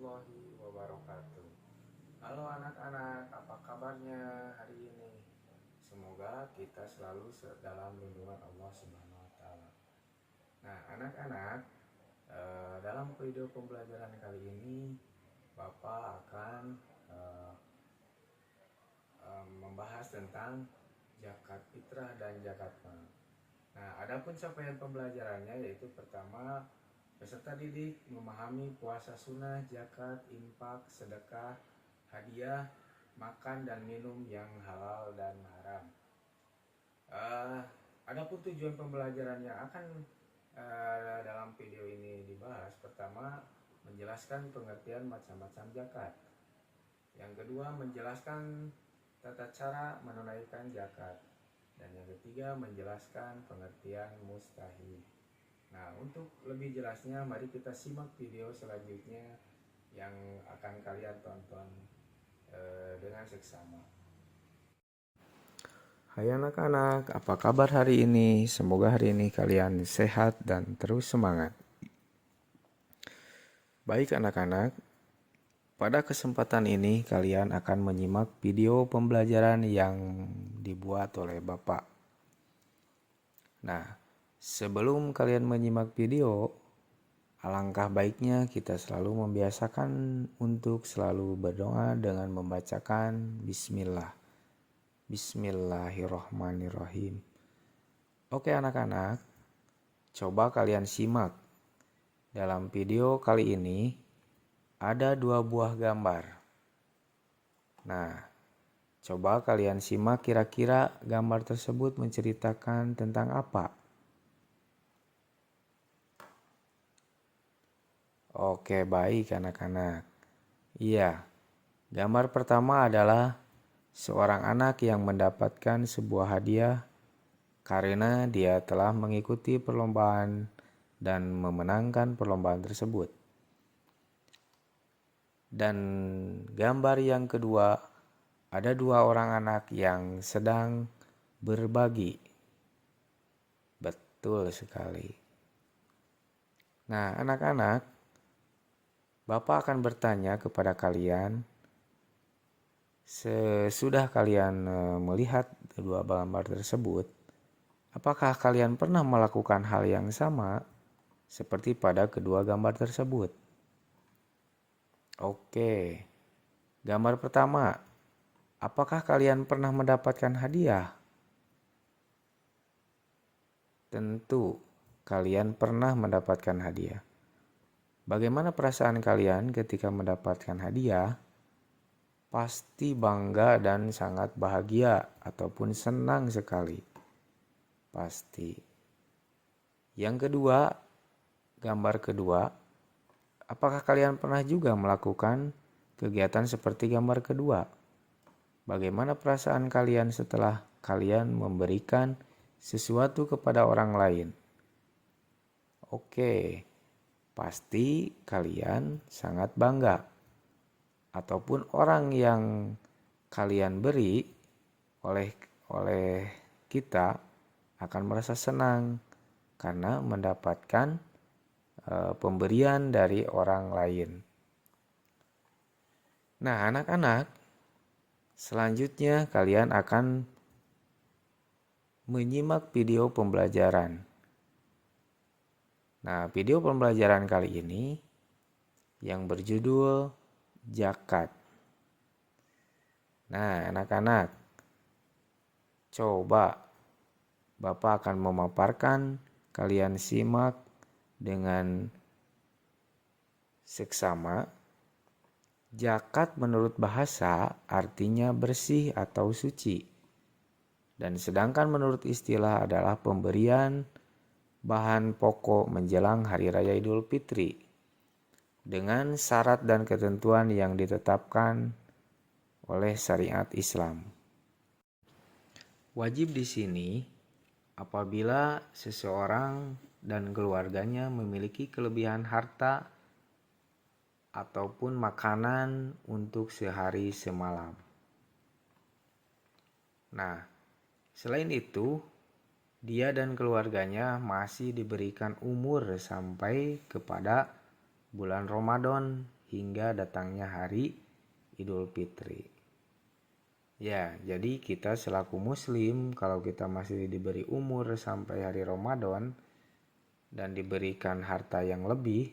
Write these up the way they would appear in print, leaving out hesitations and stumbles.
warahmatullahi wabarakatuh. Halo anak-anak, apa kabarnya hari ini? Semoga kita selalu dalam lindungan Allah Subhanahu wa taala. Nah, anak-anak, dalam video pembelajaran kali ini Bapak akan membahas tentang zakat fitrah dan zakat mal. Nah, adapun capaian pembelajarannya yaitu pertama, peserta didik memahami puasa sunnah, zakat, infak, sedekah, hadiah, makan dan minum yang halal dan haram. Adapun tujuan pembelajaran yang akan dalam video ini dibahas, pertama menjelaskan pengertian macam-macam zakat. Yang kedua menjelaskan tata cara menunaikan zakat. Dan yang ketiga menjelaskan pengertian mustahil. Nah, untuk lebih jelasnya mari kita simak video selanjutnya yang akan kalian tonton dengan seksama. Hai anak-anak, apa kabar hari ini? Semoga hari ini kalian sehat dan terus semangat. Baik anak-anak, pada kesempatan ini kalian akan menyimak video pembelajaran yang dibuat oleh Bapak. Nah, sebelum kalian menyimak video, alangkah baiknya kita selalu membiasakan untuk selalu berdoa dengan membacakan Bismillah. Bismillahirrohmanirrohim. Oke anak-anak, coba kalian simak. Dalam video kali ini ada 2 buah gambar. Nah, coba kalian simak kira-kira gambar tersebut menceritakan tentang apa? Oke, baik anak-anak. Iya, gambar pertama adalah seorang anak yang mendapatkan sebuah hadiah karena dia telah mengikuti perlombaan dan memenangkan perlombaan tersebut. Dan gambar yang kedua, ada 2 orang anak yang sedang berbagi. Betul sekali. Nah, anak-anak, Bapak akan bertanya kepada kalian, sesudah kalian melihat 2 gambar tersebut, apakah kalian pernah melakukan hal yang sama seperti pada kedua gambar tersebut? Oke, gambar pertama, apakah kalian pernah mendapatkan hadiah? Tentu, kalian pernah mendapatkan hadiah. Bagaimana perasaan kalian ketika mendapatkan hadiah? Pasti bangga dan sangat bahagia ataupun senang sekali. Pasti. Yang kedua, gambar kedua, apakah kalian pernah juga melakukan kegiatan seperti gambar kedua? Bagaimana perasaan kalian setelah kalian memberikan sesuatu kepada orang lain? Oke, pasti kalian sangat bangga. Ataupun orang yang kalian beri oleh kita akan merasa senang karena mendapatkan pemberian dari orang lain. Nah, anak-anak, selanjutnya kalian akan menyimak video pembelajaran. Nah, video pembelajaran kali ini yang berjudul zakat. Nah, anak-anak, coba Bapak akan memaparkan, kalian simak dengan seksama. Zakat menurut bahasa artinya bersih atau suci. Dan sedangkan menurut istilah adalah pemberian bahan pokok menjelang Hari Raya Idul Fitri dengan syarat dan ketentuan yang ditetapkan oleh syariat Islam. Wajib di sini apabila seseorang dan keluarganya memiliki kelebihan harta ataupun makanan untuk sehari semalam. Nah, selain itu, dia dan keluarganya masih diberikan umur sampai kepada bulan Ramadan hingga datangnya hari Idul Fitri. Ya, jadi kita selaku muslim kalau kita masih diberi umur sampai hari Ramadan dan diberikan harta yang lebih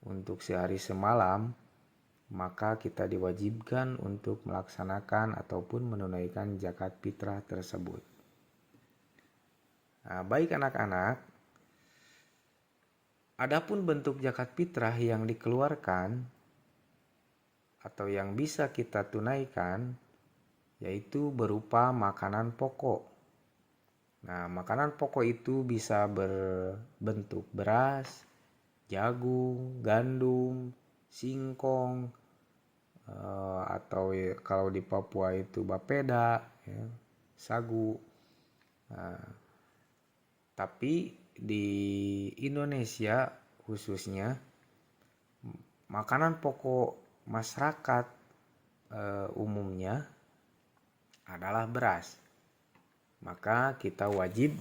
untuk sehari semalam, maka kita diwajibkan untuk melaksanakan ataupun menunaikan zakat fitrah tersebut. Nah, baik anak-anak, adapun bentuk zakat fitrah yang dikeluarkan atau yang bisa kita tunaikan yaitu berupa makanan pokok. Nah, makanan pokok itu bisa berbentuk beras, jagung, gandum, singkong, atau kalau di Papua itu bapeda, ya, sagu. Nah, tapi di Indonesia khususnya makanan pokok masyarakat umumnya adalah beras. Maka kita wajib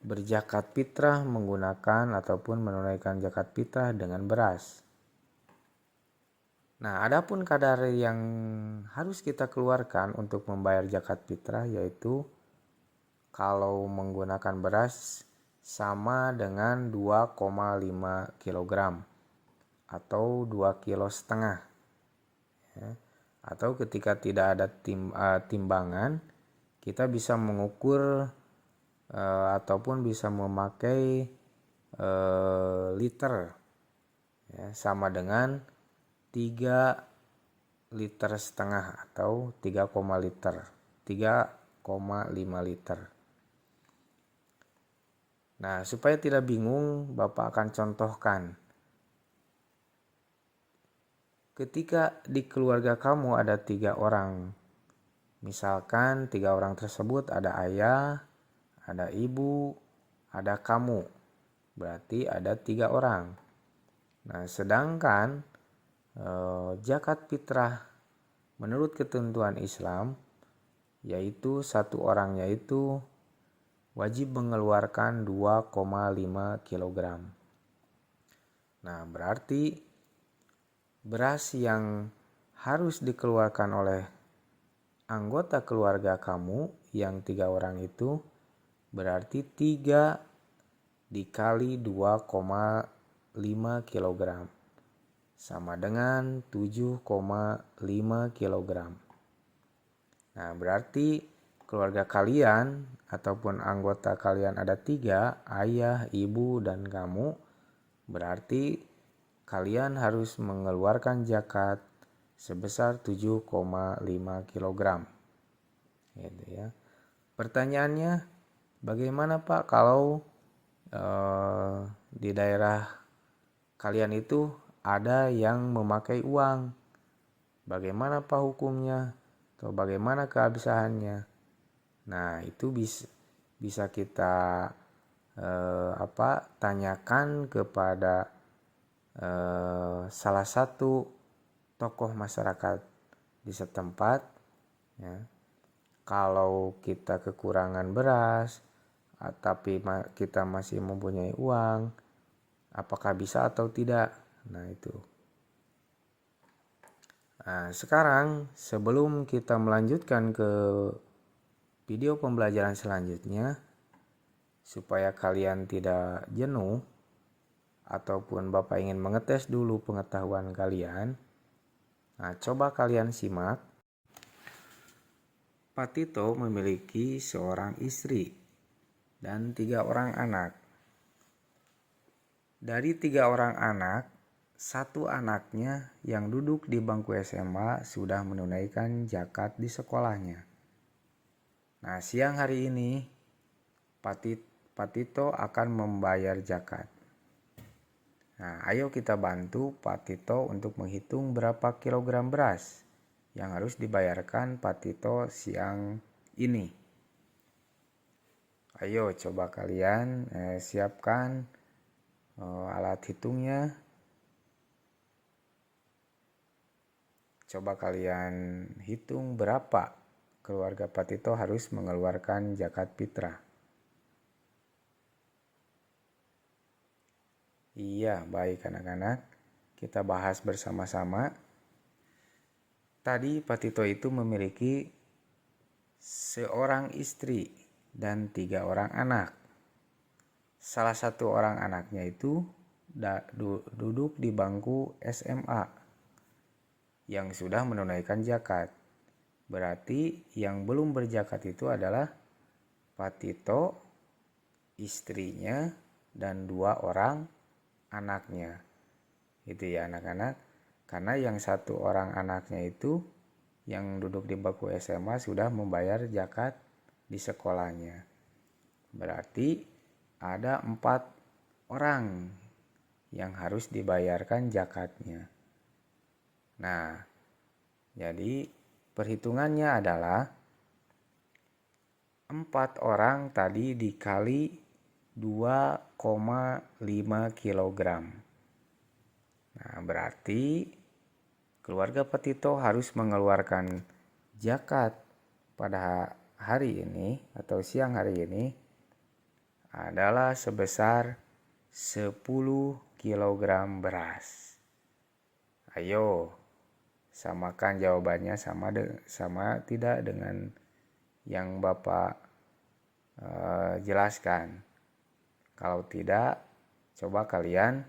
berzakat fitrah menggunakan ataupun menunaikan zakat fitrah dengan beras. Nah, adapun kadar yang harus kita keluarkan untuk membayar zakat fitrah yaitu kalau menggunakan beras sama dengan 2,5 kg atau 2,5 kg. Ya. Atau ketika tidak ada timbangan, kita bisa mengukur ataupun bisa memakai liter, ya, sama dengan 3,5 liter atau 3,5 liter. Nah, supaya tidak bingung, Bapak akan contohkan. Ketika di keluarga kamu ada 3 orang, misalkan 3 orang tersebut ada ayah, ada ibu, ada kamu, berarti ada 3 orang. Nah, sedangkan zakat fitrah menurut ketentuan Islam yaitu 1 orang yaitu wajib mengeluarkan 2,5 kg. Nah, berarti beras yang harus dikeluarkan oleh anggota keluarga kamu yang 3 orang itu berarti 3 dikali 2,5 kg sama dengan 7,5 kg. Nah, berarti keluarga kalian ataupun anggota kalian ada 3, ayah, ibu, dan kamu. Berarti kalian harus mengeluarkan zakat sebesar 7,5 kg. Gitu ya. Pertanyaannya, bagaimana Pak kalau di daerah kalian itu ada yang memakai uang? Bagaimana Pak hukumnya? Atau bagaimana keabsahannya? Nah, itu bisa kita tanyakan kepada salah satu tokoh masyarakat di setempat, ya. Kalau kita kekurangan beras tapi kita masih mempunyai uang, apakah bisa atau tidak? Nah, itu. Nah, sekarang sebelum kita melanjutkan ke video pembelajaran selanjutnya, supaya kalian tidak jenuh ataupun Bapak ingin mengetes dulu pengetahuan kalian, nah, coba kalian simak. Pak Tito memiliki seorang istri dan 3 orang anak. Dari 3 orang anak, 1 anaknya yang duduk di bangku SMA sudah menunaikan zakat di sekolahnya. Nah, siang hari ini Pak Tito akan membayar zakat. Nah, ayo kita bantu Pak Tito untuk menghitung berapa kilogram beras yang harus dibayarkan Pak Tito siang ini. Ayo coba kalian siapkan alat hitungnya. Coba kalian hitung berapa keluarga Pak Tito harus mengeluarkan zakat fitrah. Iya, baik anak-anak. kita bahas bersama-sama. Tadi Pak Tito itu memiliki seorang istri dan 3 orang anak. Salah satu orang anaknya itu duduk di bangku SMA yang sudah menunaikan zakat. Berarti yang belum berzakat itu adalah Pak Tito, istrinya, dan 2 orang anaknya. Itu ya anak-anak. Karena yang 1 orang anaknya itu yang duduk di bangku SMA sudah membayar zakat di sekolahnya. Berarti ada 4 orang yang harus dibayarkan zakatnya. Nah, jadi perhitungannya adalah 4 orang tadi dikali 2,5 kilogram. Nah, berarti keluarga Pak Tito harus mengeluarkan zakat pada hari ini atau siang hari ini adalah sebesar 10 kilogram beras. Ayo, samakan jawabannya sama tidak dengan yang Bapak jelaskan. Kalau tidak, coba kalian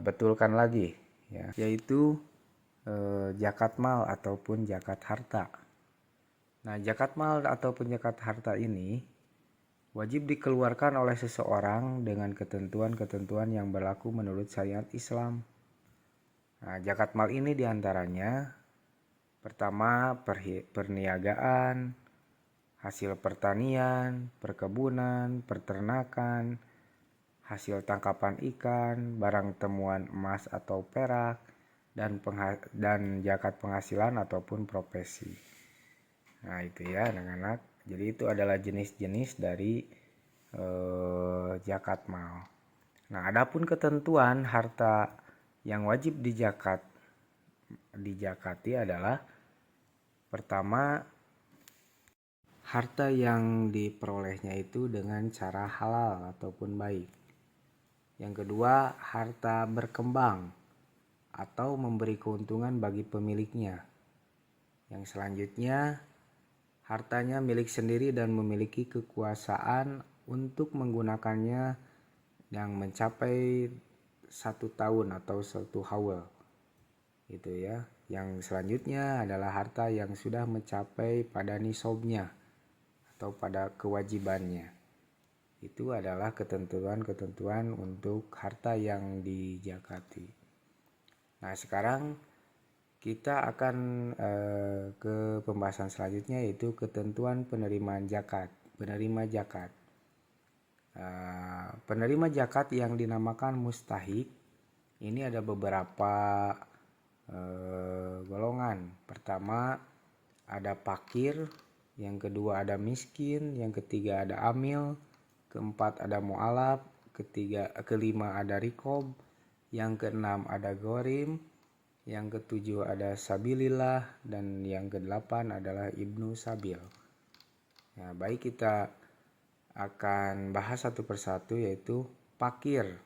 betulkan lagi ya, yaitu zakat mal ataupun zakat harta. Nah, zakat mal ataupun zakat harta ini wajib dikeluarkan oleh seseorang dengan ketentuan-ketentuan yang berlaku menurut syariat Islam. Nah, zakat mal ini diantaranya pertama perniagaan, hasil pertanian, perkebunan, peternakan, hasil tangkapan ikan, barang temuan emas atau perak, dan zakat penghasilan ataupun profesi. Nah, itu ya anak-anak. Jadi itu adalah jenis-jenis dari zakat mal. Nah, adapun ketentuan harta yang wajib dijakati adalah pertama, harta yang diperolehnya itu dengan cara halal ataupun baik. Yang kedua, harta berkembang atau memberi keuntungan bagi pemiliknya. Yang selanjutnya, hartanya milik sendiri dan memiliki kekuasaan untuk menggunakannya yang mencapai 1 tahun atau 1 haul. Itu ya. Yang selanjutnya adalah harta yang sudah mencapai pada nisabnya atau pada kewajibannya. Itu adalah ketentuan-ketentuan untuk harta yang dijakati. Nah, sekarang kita akan ke pembahasan selanjutnya, yaitu ketentuan penerimaan zakat. Penerima zakat. Penerima zakat yang dinamakan mustahik ini ada beberapa golongan. Pertama ada fakir, yang kedua ada miskin, yang ketiga ada amil, keempat ada mu'alaf, kelima ada rikob, yang keenam ada gorim, yang ketujuh ada sabilillah, dan yang kedelapan adalah ibnu sabil. Nah, baik, kita akan bahas satu persatu, yaitu fakir.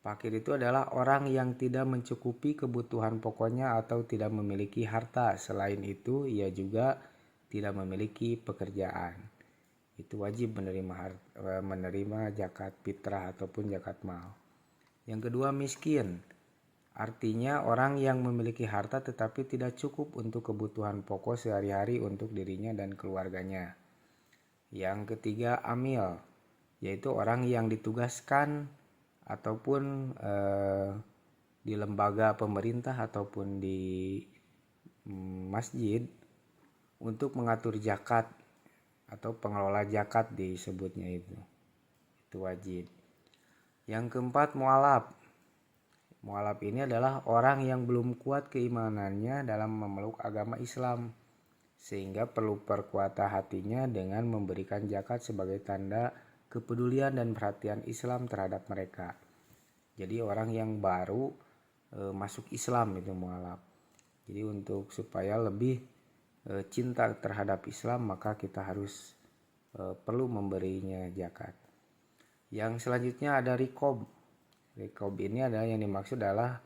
Fakir itu adalah orang yang tidak mencukupi kebutuhan pokoknya atau tidak memiliki harta. Selain itu, ia juga tidak memiliki pekerjaan. Itu wajib menerima zakat fitrah ataupun zakat mal. Yang kedua, miskin. Artinya orang yang memiliki harta tetapi tidak cukup untuk kebutuhan pokok sehari-hari untuk dirinya dan keluarganya. Yang ketiga, amil, yaitu orang yang ditugaskan ataupun di lembaga pemerintah ataupun di masjid untuk mengatur zakat atau pengelola zakat disebutnya itu wajib. Yang keempat, mu'alaf. Mu'alaf ini adalah orang yang belum kuat keimanannya dalam memeluk agama Islam, sehingga perlu perkuatan hatinya dengan memberikan zakat sebagai tanda kepedulian dan perhatian Islam terhadap mereka. Jadi orang yang baru masuk Islam itu mu'alaf. Jadi untuk supaya lebih cinta terhadap Islam, maka kita harus perlu memberinya zakat. Yang selanjutnya ada rikob. Rikob ini adalah yang dimaksud adalah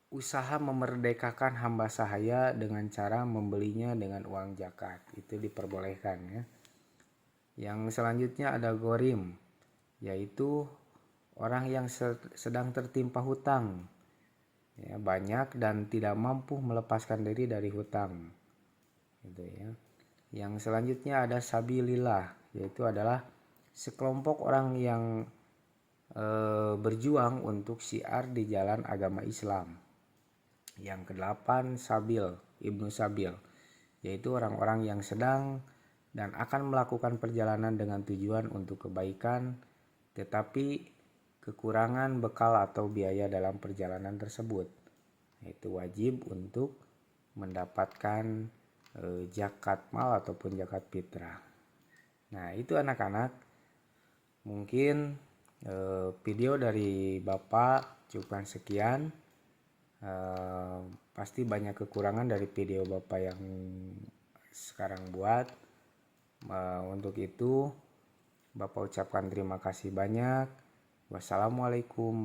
usaha memerdekakan hamba sahaya dengan cara membelinya dengan uang zakat. Itu diperbolehkan ya. Yang selanjutnya ada ghorim, yaitu orang yang sedang tertimpa hutang ya, banyak dan tidak mampu melepaskan diri dari hutang. Gitu ya. Yang selanjutnya ada sabilillah, yaitu adalah sekelompok orang yang berjuang untuk syiar di jalan agama Islam. Yang kedelapan sabil, ibnu sabil, yaitu orang-orang yang sedang dan akan melakukan perjalanan dengan tujuan untuk kebaikan, tetapi kekurangan bekal atau biaya dalam perjalanan tersebut. Itu wajib untuk mendapatkan zakat mal ataupun zakat fitrah. Nah, itu anak-anak, mungkin video dari Bapak cukup sekian. Pasti banyak kekurangan dari video Bapak yang sekarang buat. Untuk itu Bapak ucapkan terima kasih banyak. Wassalamualaikum.